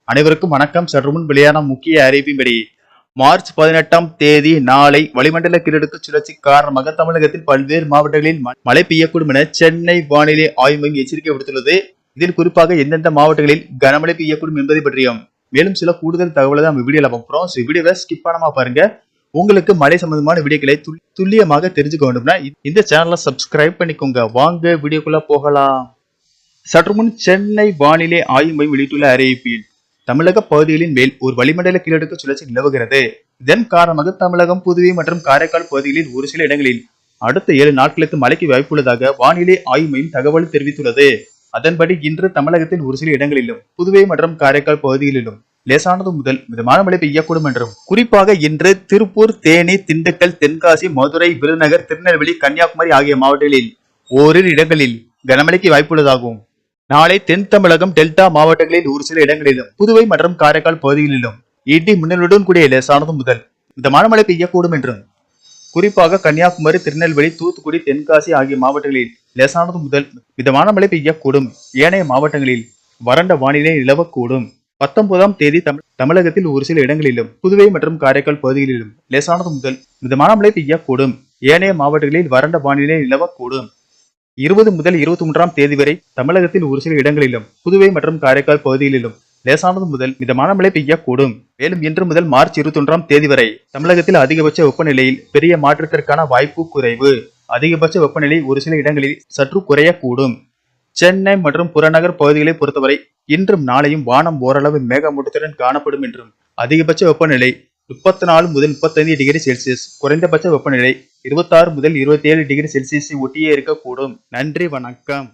அனைவருக்கும் வணக்கம். சற்று முன் வெளியான முக்கிய அறிவிப்பின்படி மார்ச் 18ஆம் தேதி நாளை வளிமண்டல கீழடுக்கு சுழற்சி காரணமாக தமிழகத்தில் பல்வேறு மாவட்டங்களில் மழை பெய்யக்கூடும் என சென்னை வானிலை ஆய்வு மையம் எச்சரிக்கை விடுத்துள்ளது. இதில் குறிப்பாக எந்தெந்த மாவட்டங்களில் கனமழை பெய்யக்கூடும் என்பதை பற்றியும் மேலும் சில கூடுதல் தகவலை நம்ம வீடியோல பார்ப்போம். வீடியோவை ஸ்கிப் பண்ணாம பாருங்க. உங்களுக்கு மழை சம்பந்தமான வீடியோக்களை துல்லியமாக தெரிஞ்சுக்க வேண்டும்னா இந்த சேனலை சப்ஸ்கிரைப் பண்ணிக்கோங்க. வாங்க வீடியோக்குள்ள போகலாம். சற்று முன் சென்னை வானிலை ஆய்வு மையம் வெளியிட்டுள்ள அறிவிப்பில் தமிழக பகுதிகளின் மேல் ஒரு வளிமண்டல கீழடுக்கு சுழற்சி நிலவுகிறது. இதன் காரணமாக தமிழகம், புதுவை மற்றும் காரைக்கால் பகுதிகளில் ஒரு சில இடங்களில் அடுத்த 7 நாட்களுக்கு மழைக்கு வாய்ப்புள்ளதாக வானிலை ஆய்வு மையம் தகவல் தெரிவித்துள்ளது. அதன்படி இன்று தமிழகத்தில் ஒரு சில இடங்களிலும் புதுவை மற்றும் காரைக்கால் பகுதிகளிலும் லேசானது முதல் மிதமான மழை பெய்யக்கூடும் என்றும், குறிப்பாக இன்று திருப்பூர், தேனி, திண்டுக்கல், தென்காசி, மதுரை, விருதுநகர், திருநெல்வேலி, கன்னியாகுமரி ஆகிய மாவட்டங்களில் ஓரிரு இடங்களில் கனமழைக்கு வாய்ப்புள்ளதாகவும், நாளை தென் தமிழகம், டெல்டா மாவட்டங்களில் ஒரு சில இடங்களிலும் புதுவை மற்றும் காரைக்கால் பகுதிகளிலும் இடி மின்னலுடன் கூடிய லேசானது முதல் மிதமான மழை பெய்யக்கூடும் என்றும், குறிப்பாக கன்னியாகுமரி, திருநெல்வேலி, தூத்துக்குடி, தென்காசி ஆகிய மாவட்டங்களில் லேசானது முதல் மிதமான மழை பெய்யக்கூடும். ஏனைய மாவட்டங்களில் வறண்ட வானிலை நிலவக்கூடும். 19ஆம் தேதி தமிழகத்தில் ஒரு சில இடங்களிலும் புதுவை மற்றும் காரைக்கால் பகுதிகளிலும் லேசானது முதல் மிதமான மழை பெய்யக்கூடும். ஏனைய மாவட்டங்களில் வறண்ட வானிலை நிலவக்கூடும். 20 முதல் 23ஆம் தேதி வரை தமிழகத்தில் ஒரு சில இடங்களிலும் புதுவை மற்றும் காரைக்கால் பகுதிகளிலும் லேசானது முதல் மிதமான மழை பெய்யக்கூடும். மேலும் இன்று முதல் மார்ச் 21ஆம் தேதி வரை தமிழகத்தில் அதிகபட்ச வெப்பநிலையில் பெரிய மாற்றத்திற்கான வாய்ப்பு குறைவு. அதிகபட்ச வெப்பநிலை ஒரு சில இடங்களில் சற்று குறையக்கூடும். சென்னை மற்றும் புறநகர் பகுதிகளை பொறுத்தவரை இன்றும் நாளையும் வானம் ஓரளவு மேகமூட்டத்துடன் காணப்படும் என்றும், அதிகபட்ச வெப்பநிலை 34 முதல் 35 டிகிரி செல்சியஸ், குறைந்தபட்ச வெப்பநிலை 26 முதல் 27 டிகிரி செல்சியஸை ஒட்டியே இருக்கக்கூடும். நன்றி, வணக்கம்.